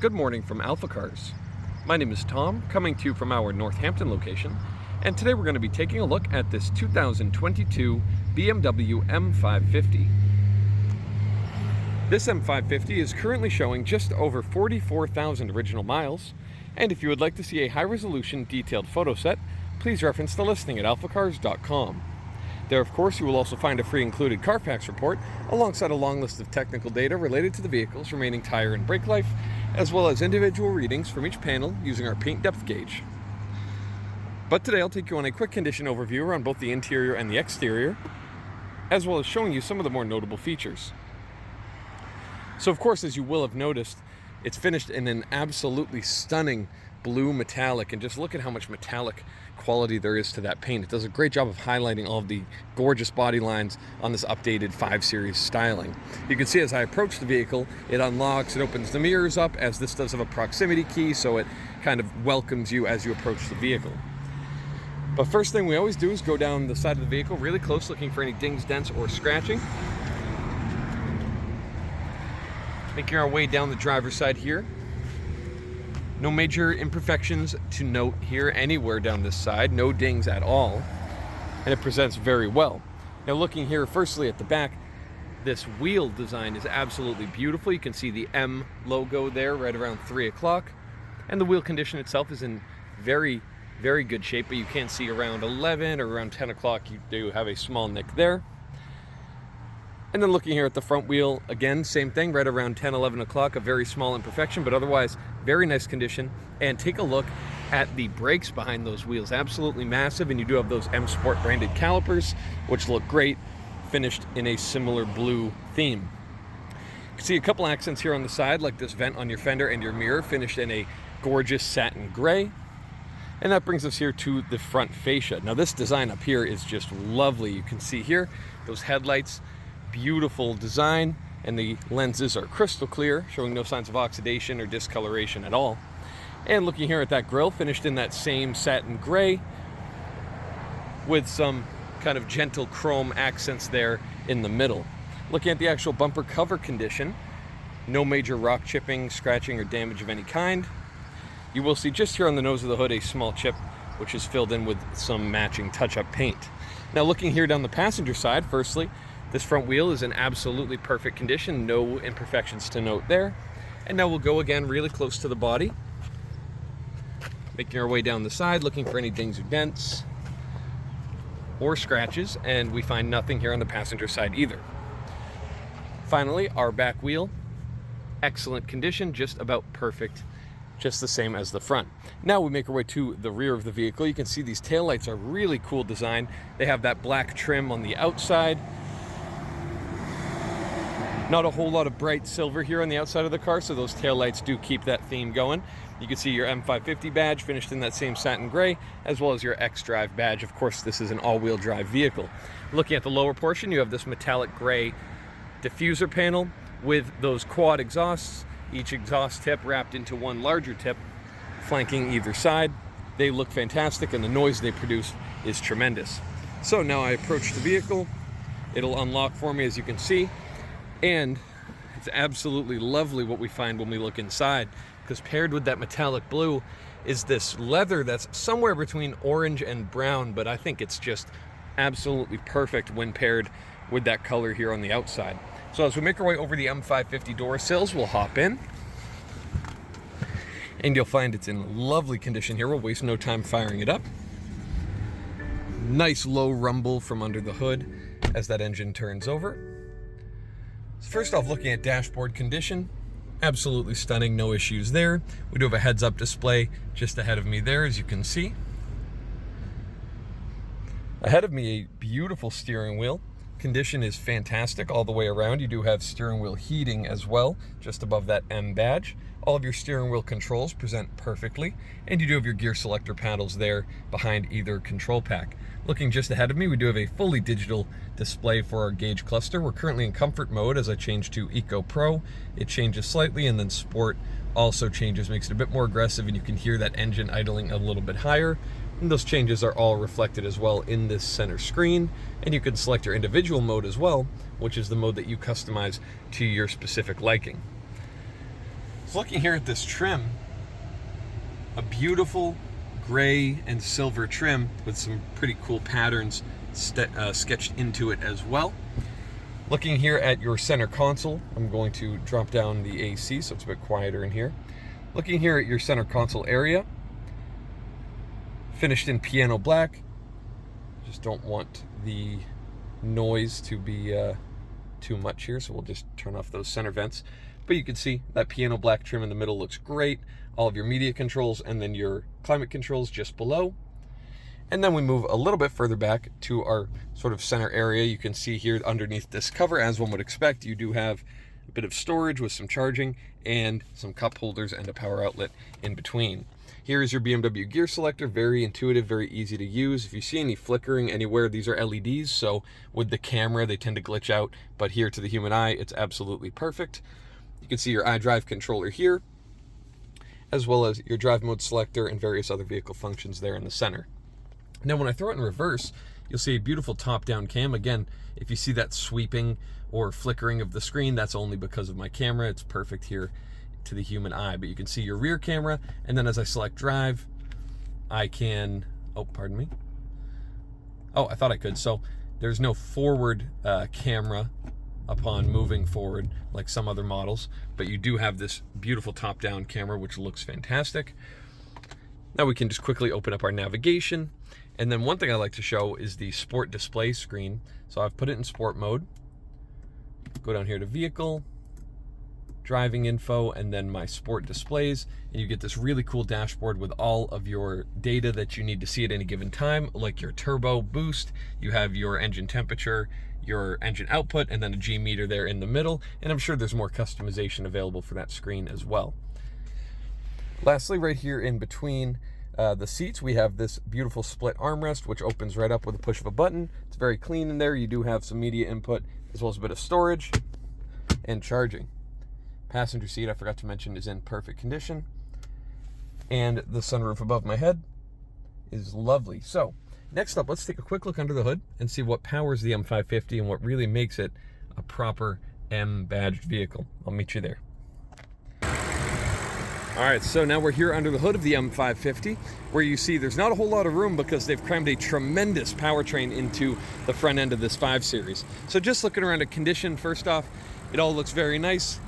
Good morning from AlphaCars. My name is Tom, coming to you from our Northampton location, and today we're going to be taking a look at this 2022 BMW M550. This M550 is currently showing just over 44,000 original miles, and if you would like to see a high-resolution detailed photo set, please reference the listing at alphacars.com. There, of course, you will also find a free included Carfax report alongside a long list of technical data related to the vehicle's remaining tire and brake life, as well as individual readings from each panel using our paint depth gauge. But today I'll take you on a quick condition overview around both the interior and the exterior, as well as showing you some of the more notable features. So of course, as you will have noticed, it's finished in an absolutely stunning blue metallic, and just look at how much metallic quality there is to that paint. It does a great job of highlighting all of the gorgeous body lines on this updated 5 Series styling. You can see as I approach the vehicle, it unlocks, it opens the mirrors up, as this does have a proximity key, so it kind of welcomes you as you approach the vehicle. But first thing we always do is go down the side of the vehicle really close, looking for any dings, dents, or scratching. Making our way down the driver's side here. No major imperfections to note here anywhere down this side, no dings at all, and it presents very well. Now looking here firstly at the back, this wheel design is absolutely beautiful. You can see the M logo there right around 3 o'clock, and the wheel condition itself is in very, very good shape, but you can see around 11 or around 10 o'clock you do have a small nick there. And then looking here at the front wheel, again, same thing, right around 10, 11 o'clock, a very small imperfection, but otherwise very nice condition. And take a look at the brakes behind those wheels, absolutely massive, and you do have those M Sport branded calipers, which look great, finished in a similar blue theme. You can see a couple accents here on the side, like this vent on your fender and your mirror, finished in a gorgeous satin gray. And that brings us here to the front fascia. Now this design up here is just lovely. You can see here, those headlights, beautiful design, and the lenses are crystal clear, showing no signs of oxidation or discoloration at all. And looking here at that grille, finished in that same satin gray with some kind of gentle chrome accents there in the middle. Looking at the actual bumper cover condition, no major rock chipping, scratching, or damage of any kind. You will see just here on the nose of the hood a small chip, which is filled in with some matching touch-up paint. Now looking here down the passenger side, firstly, this front wheel is in absolutely perfect condition, no imperfections to note there. And now we'll go again really close to the body, making our way down the side, looking for any dings or dents or scratches, and we find nothing here on the passenger side either. Finally, our back wheel, excellent condition, just about perfect, just the same as the front. Now we make our way to the rear of the vehicle. You can see these taillights are really cool design. They have that black trim on the outside. Not a whole lot of bright silver here on the outside of the car, so those taillights do keep that theme going. You can see your M550 badge finished in that same satin gray, as well as your xDrive badge. Of course, this is an all-wheel drive vehicle. Looking at the lower portion, you have this metallic gray diffuser panel with those quad exhausts, each exhaust tip wrapped into one larger tip, flanking either side. They look fantastic, and the noise they produce is tremendous. So now I approach the vehicle. It'll unlock for me, as you can see. And it's absolutely lovely what we find when we look inside, because paired with that metallic blue is this leather that's somewhere between orange and brown, but I think it's just absolutely perfect when paired with that color here on the outside. So as we make our way over the M550 door sills, we'll hop in, and you'll find it's in lovely condition here. We'll waste no time firing it up. Nice low rumble from under the hood as that engine turns over. First off, looking at dashboard condition, absolutely stunning, no issues there. We do have a heads-up display just ahead of me there, as you can see. Ahead of me, a beautiful steering wheel. Condition is fantastic all the way around. You do have steering wheel heating as well, just above that M badge. All of your steering wheel controls present perfectly, and you do have your gear selector paddles there behind either control pack. Looking just ahead of me, we do have a fully digital display for our gauge cluster. We're currently in comfort mode. As I change to Eco Pro, it changes slightly, and then Sport also changes, makes it a bit more aggressive, and you can hear that engine idling a little bit higher. And those changes are all reflected as well in this center screen, and you can select your individual mode as well, which is the mode that you customize to your specific liking. So looking here at this trim, a beautiful gray and silver trim with some pretty cool patterns sketched into it as well. Looking here at your center console, I'm going to drop down the AC so it's a bit quieter in here. Looking here at your center console area, finished in piano black. Just don't want the noise to be too much here, so we'll just turn off those center vents. But you can see that piano black trim in the middle looks great. All of your media controls and then your climate controls just below. And then we move a little bit further back to our sort of center area. You can see here underneath this cover, as one would expect, you do have a bit of storage with some charging and some cup holders and a power outlet in between. Here is your BMW gear selector, very intuitive, very easy to use. If you see any flickering anywhere, these are LEDs, so with the camera they tend to glitch out, but here to the human eye, it's absolutely perfect. You can see your iDrive controller here, as well as your drive mode selector and various other vehicle functions there in the center. Now when I throw it in reverse, you'll see a beautiful top-down cam. Again, if you see that sweeping or flickering of the screen, that's only because of my camera. It's perfect here to the human eye, but you can see your rear camera, and then as I select drive, I can, oh, pardon me. Oh, I thought I could. So there's no forward camera upon moving forward like some other models, but you do have this beautiful top-down camera, which looks fantastic. Now we can just quickly open up our navigation. And then one thing I like to show is the sport display screen. So I've put it in sport mode. Go down here to vehicle, driving info, and then my sport displays. And you get this really cool dashboard with all of your data that you need to see at any given time, like your turbo boost. You have your engine temperature, your engine output, and then a G meter there in the middle. And I'm sure there's more customization available for that screen as well. Lastly, right here in between the seats, we have this beautiful split armrest, which opens right up with a push of a button. It's very clean in there. You do have some media input, as well as a bit of storage and charging. Passenger seat, I forgot to mention, is in perfect condition. And the sunroof above my head is lovely. So, next up, let's take a quick look under the hood and see what powers the M550 and what really makes it a proper M-badged vehicle. I'll meet you there. All right, so now we're here under the hood of the M550, where you see there's not a whole lot of room because they've crammed a tremendous powertrain into the front end of this 5 Series. So just looking around at condition, first off, it all looks very nice.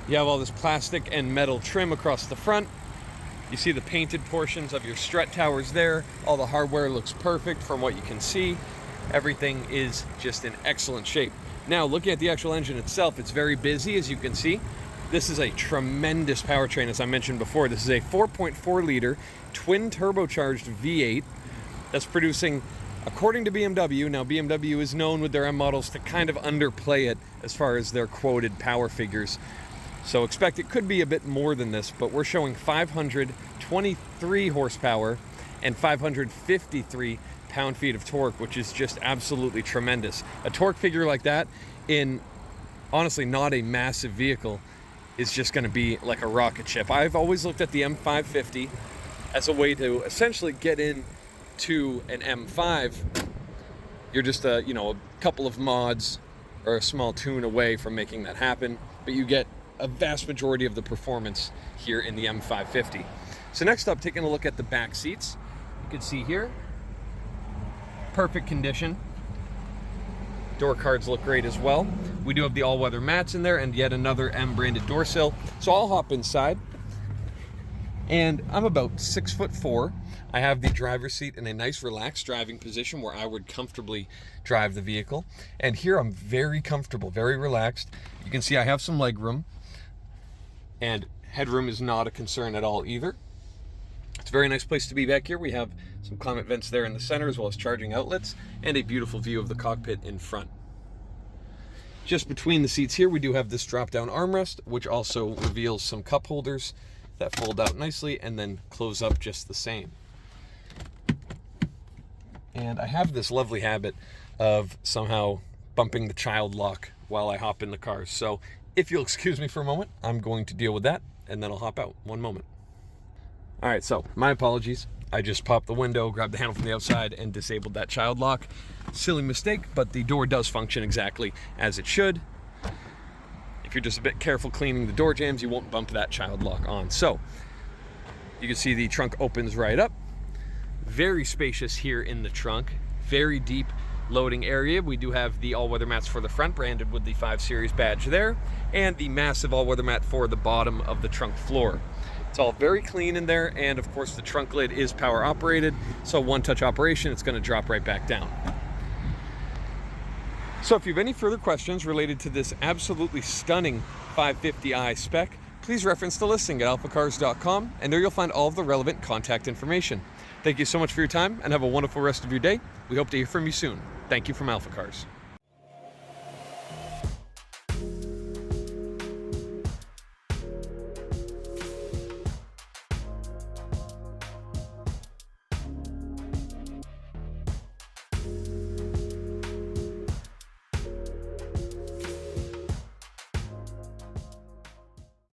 You have all this plastic and metal trim across the front. You see the painted portions of your strut towers there. All the hardware looks perfect from what you can see. Everything is just in excellent shape. Now, looking at the actual engine itself, it's very busy, as you can see. This is a tremendous powertrain, as I mentioned before. This is a 4.4 liter twin turbocharged V8 that's producing, according to BMW, now BMW is known with their M models to kind of underplay it as far as their quoted power figures. So expect it could be a bit more than this, but we're showing 523 horsepower and 553 pound-feet of torque, which is just absolutely tremendous. A torque figure like that in, honestly, not a massive vehicle is just going to be like a rocket ship. I've always looked at the M550 as a way to essentially get into an M5. You're just a couple of mods or a small tune away from making that happen, but you get a vast majority of the performance here in the M550. So next up, taking a look at the back seats, you can see here, perfect condition. Door cards look great as well. We do have the all-weather mats in there and yet another M-branded door sill. So I'll hop inside. And I'm about 6'4". I have the driver's seat in a nice relaxed driving position where I would comfortably drive the vehicle. And here I'm very comfortable, very relaxed. You can see I have some leg room. And headroom is not a concern at all either. It's a very nice place to be back here. We have some climate vents there in the center, as well as charging outlets, and a beautiful view of the cockpit in front. Just between the seats here, we do have this drop-down armrest, which also reveals some cup holders that fold out nicely and then close up just the same. And I have this lovely habit of somehow bumping the child lock while I hop in the car. So if you'll excuse me for a moment, I'm going to deal with that, and then I'll hop out. One moment. All right, so my apologies. I just popped the window, grabbed the handle from the outside, and disabled that child lock. Silly mistake, but the door does function exactly as it should. if you're just a bit careful cleaning the door jambs, you won't bump that child lock on. So you can see the trunk opens right up. Very spacious here in the trunk. Very deep loading area. We do have the all-weather mats for the front, branded with the 5 Series badge there, and the massive all-weather mat for the bottom of the trunk floor. It's all very clean in there, and of course the trunk lid is power operated, so one-touch operation, it's going to drop right back down. So if you have any further questions related to this absolutely stunning 550i spec, please reference the listing at alphacars.com, and there you'll find all of the relevant contact information. Thank you so much for your time, and have a wonderful rest of your day. We hope to hear from you soon. Thank you from AlphaCars.